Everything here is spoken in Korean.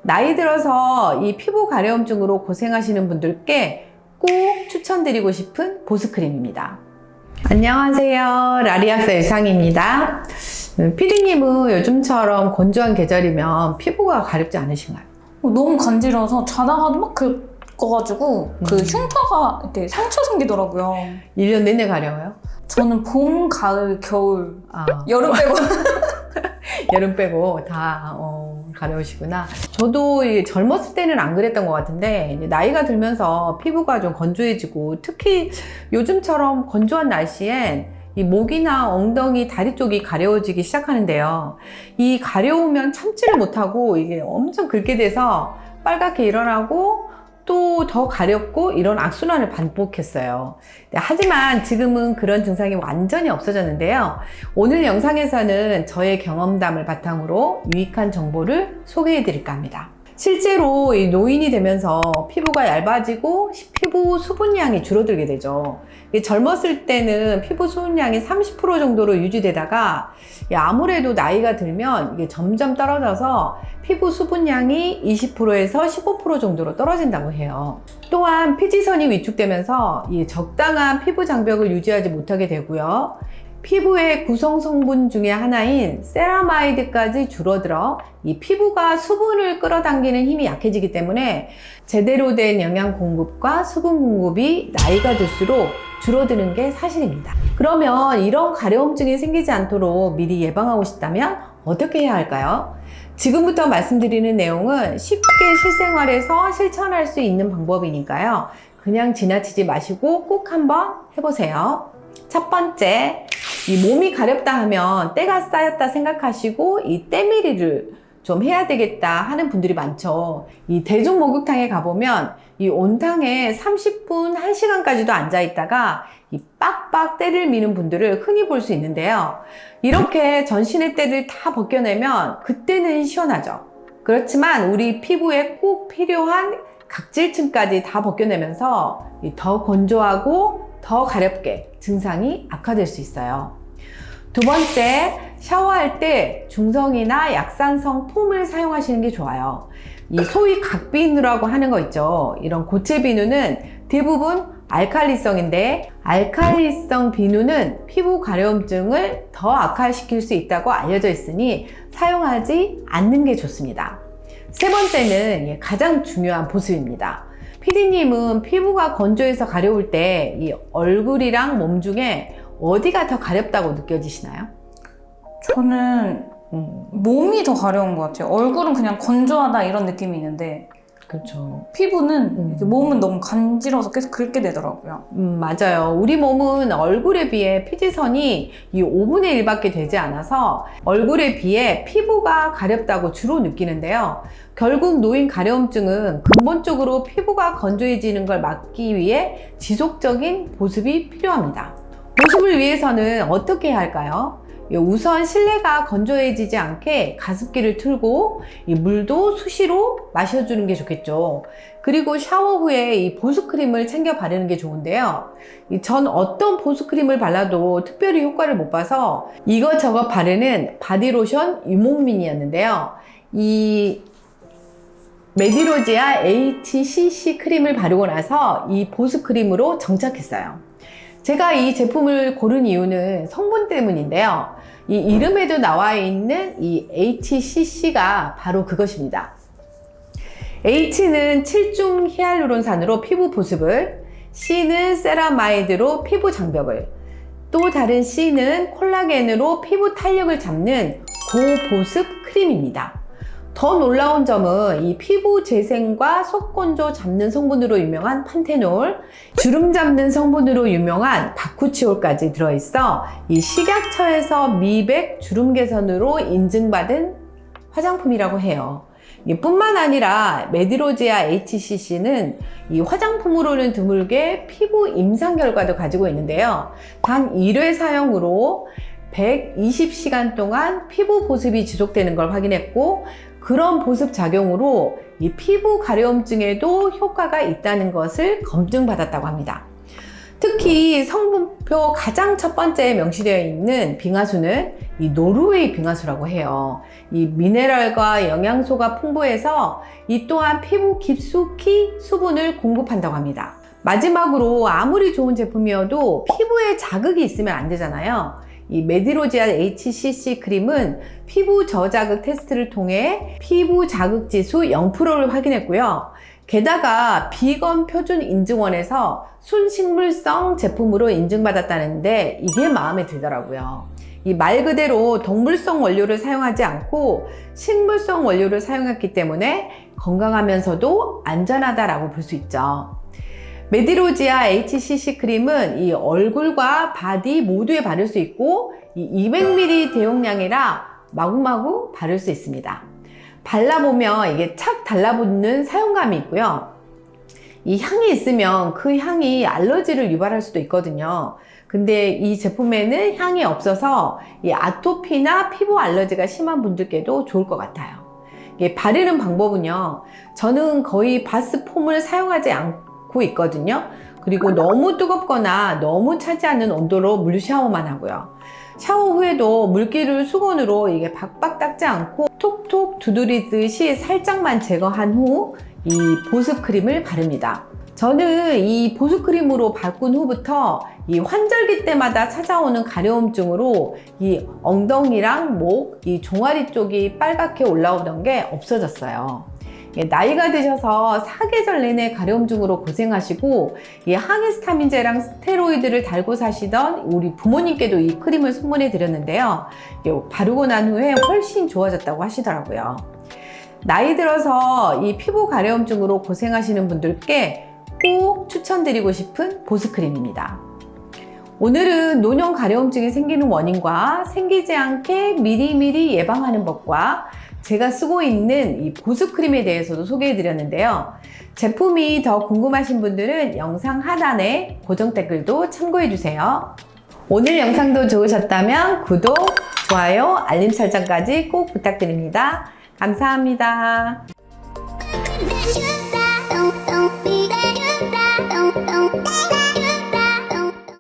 나이 들어서 이 피부 가려움증으로 고생하시는 분들께 꼭 추천드리고 싶은 보습크림입니다. 안녕하세요. 라리학사 유상입니다. 피디님은 요즘처럼 건조한 계절이면 피부가 가렵지 않으신가요? 너무 간지러서 자다가도 막 긁어가지고 그 흉터가 이렇게 상처 생기더라고요. 1년 내내 가려워요? 저는 봄, 가을, 겨울, 여름 빼고 여름 빼고 다 가려우시구나. 저도 젊었을 때는 안 그랬던 것 같은데 이제 나이가 들면서 피부가 좀 건조해지고 특히 요즘처럼 건조한 날씨엔 이 목이나 엉덩이, 다리 쪽이 가려워지기 시작하는데요. 이 가려우면 참지를 못하고 이게 엄청 긁게 돼서 빨갛게 일어나고 또 더 가렵고 이런 악순환을 반복했어요. 하지만 지금은 그런 증상이 완전히 없어졌는데요. 오늘 영상에서는 저의 경험담을 바탕으로 유익한 정보를 소개해 드릴까 합니다. 실제로 이 노인이 되면서 피부가 얇아지고 피부 수분량이 줄어들게 되죠. 젊었을 때는 피부 수분량이 30% 정도로 유지되다가 아무래도 나이가 들면 이게 점점 떨어져서 피부 수분량이 20%에서 15% 정도로 떨어진다고 해요. 또한 피지선이 위축되면서 이 적당한 피부 장벽을 유지하지 못하게 되고요. 피부의 구성 성분 중에 하나인 세라마이드까지 줄어들어 이 피부가 수분을 끌어당기는 힘이 약해지기 때문에 제대로 된 영양 공급과 수분 공급이 나이가 들수록 줄어드는 게 사실입니다. 그러면 이런 가려움증이 생기지 않도록 미리 예방하고 싶다면 어떻게 해야 할까요? 지금부터 말씀드리는 내용은 쉽게 실생활에서 실천할 수 있는 방법이니까요. 그냥 지나치지 마시고 꼭 한번 해보세요. 첫 번째, 이 몸이 가렵다 하면 때가 쌓였다 생각하시고 이 때밀이를 좀 해야 되겠다 하는 분들이 많죠. 이 대중 목욕탕에 가보면 이 온탕에 30분, 1시간까지도 앉아 있다가 이 빡빡 때를 미는 분들을 흔히 볼 수 있는데요. 이렇게 전신의 때를 다 벗겨내면 그때는 시원하죠. 그렇지만 우리 피부에 꼭 필요한 각질층까지 다 벗겨내면서 더 건조하고 더 가렵게 증상이 악화될 수 있어요. 두 번째, 샤워할 때 중성이나 약산성 폼을 사용하시는 게 좋아요. 이 소위 각비누라고 하는 거 있죠. 이런 고체 비누는 대부분 알칼리성인데 알칼리성 비누는 피부 가려움증을 더 악화시킬 수 있다고 알려져 있으니 사용하지 않는 게 좋습니다. 세 번째는 가장 중요한 보습입니다. 피디님은 피부가 건조해서 가려울 때 이 얼굴이랑 몸 중에 어디가 더 가렵다고 느껴지시나요? 저는 몸이 더 가려운 것 같아요. 얼굴은 그냥 건조하다 이런 느낌이 있는데 그렇죠. 피부는 몸은 너무 간지러워서 계속 긁게 되더라고요. 맞아요. 우리 몸은 얼굴에 비해 피지선이 이 5분의 1밖에 되지 않아서 얼굴에 비해 피부가 가렵다고 주로 느끼는데요. 결국 노인 가려움증은 근본적으로 피부가 건조해지는 걸 막기 위해 지속적인 보습이 필요합니다. 보습을 위해서는 어떻게 해야 할까요? 우선 실내가 건조해지지 않게 가습기를 틀고 이 물도 수시로 마셔주는 게 좋겠죠. 그리고 샤워 후에 이 보습크림을 챙겨 바르는 게 좋은데요. 전 어떤 보습크림을 발라도 특별히 효과를 못 봐서 이것저것 바르는 바디로션 유목민이었는데요. 이 메디로지아 HCC 크림을 바르고 나서 이 보습크림으로 정착했어요. 제가 이 제품을 고른 이유는 성분 때문인데요. 이 이름에도 나와 있는 이 HCC가 바로 그것입니다. H는 7중 히알루론산으로 피부 보습을, C는 세라마이드로 피부 장벽을, 또 다른 C는 콜라겐으로 피부 탄력을 잡는 고보습 크림입니다. 더 놀라운 점은 이 피부 재생과 속건조 잡는 성분으로 유명한 판테놀, 주름 잡는 성분으로 유명한 바쿠치올까지 들어있어 이 식약처에서 미백, 주름 개선으로 인증받은 화장품이라고 해요. 뿐만 아니라 메디로지아 HCC는 이 화장품으로는 드물게 피부 임상 결과도 가지고 있는데요. 단 1회 사용으로 120시간 동안 피부 보습이 지속되는 걸 확인했고, 그런 보습 작용으로 이 피부 가려움증에도 효과가 있다는 것을 검증받았다고 합니다. 특히 성분표 가장 첫 번째에 명시되어 있는 빙하수는 이 노르웨이 빙하수라고 해요. 이 미네랄과 영양소가 풍부해서 이 또한 피부 깊숙이 수분을 공급한다고 합니다. 마지막으로 아무리 좋은 제품이어도 피부에 자극이 있으면 안 되잖아요. 이 메디로지아 HCC 크림은 피부 저자극 테스트를 통해 피부 자극 지수 0%를 확인했고요. 게다가 비건 표준 인증원에서 순식물성 제품으로 인증받았다는데 이게 마음에 들더라고요. 이 말 그대로 동물성 원료를 사용하지 않고 식물성 원료를 사용했기 때문에 건강하면서도 안전하다라고 볼 수 있죠. 메디로지아 HCC 크림은 이 얼굴과 바디 모두에 바를 수 있고 이 200ml 대용량이라 마구마구 바를 수 있습니다. 발라보면 이게 착 달라붙는 사용감이 있고요. 이 향이 있으면 그 향이 알러지를 유발할 수도 있거든요. 근데 이 제품에는 향이 없어서 이 아토피나 피부 알러지가 심한 분들께도 좋을 것 같아요. 이게 바르는 방법은요. 저는 거의 바스 폼을 사용하지 않고 있거든요. 그리고 너무 뜨겁거나 너무 차지 않는 온도로 물 샤워만 하고요. 샤워 후에도 물기를 수건으로 이게 박박 닦지 않고 톡톡 두드리듯이 살짝만 제거한 후 이 보습크림을 바릅니다. 저는 이 보습크림으로 바꾼 후부터 이 환절기 때마다 찾아오는 가려움증으로 이 엉덩이랑 목, 이 종아리 쪽이 빨갛게 올라오던 게 없어졌어요. 나이가 드셔서 사계절 내내 가려움증으로 고생하시고 이 항히스타민제랑 스테로이드를 달고 사시던 우리 부모님께도 이 크림을 선물해 드렸는데요. 바르고 난 후에 훨씬 좋아졌다고 하시더라고요. 나이 들어서 이 피부 가려움증으로 고생하시는 분들께 꼭 추천드리고 싶은 보습크림입니다. 오늘은 노년 가려움증이 생기는 원인과 생기지 않게 미리미리 예방하는 법과 제가 쓰고 있는 이 보습크림에 대해서도 소개해 드렸는데요. 제품이 더 궁금하신 분들은 영상 하단에 고정 댓글도 참고해 주세요. 오늘 영상도 좋으셨다면 구독, 좋아요, 알림 설정까지 꼭 부탁드립니다. 감사합니다.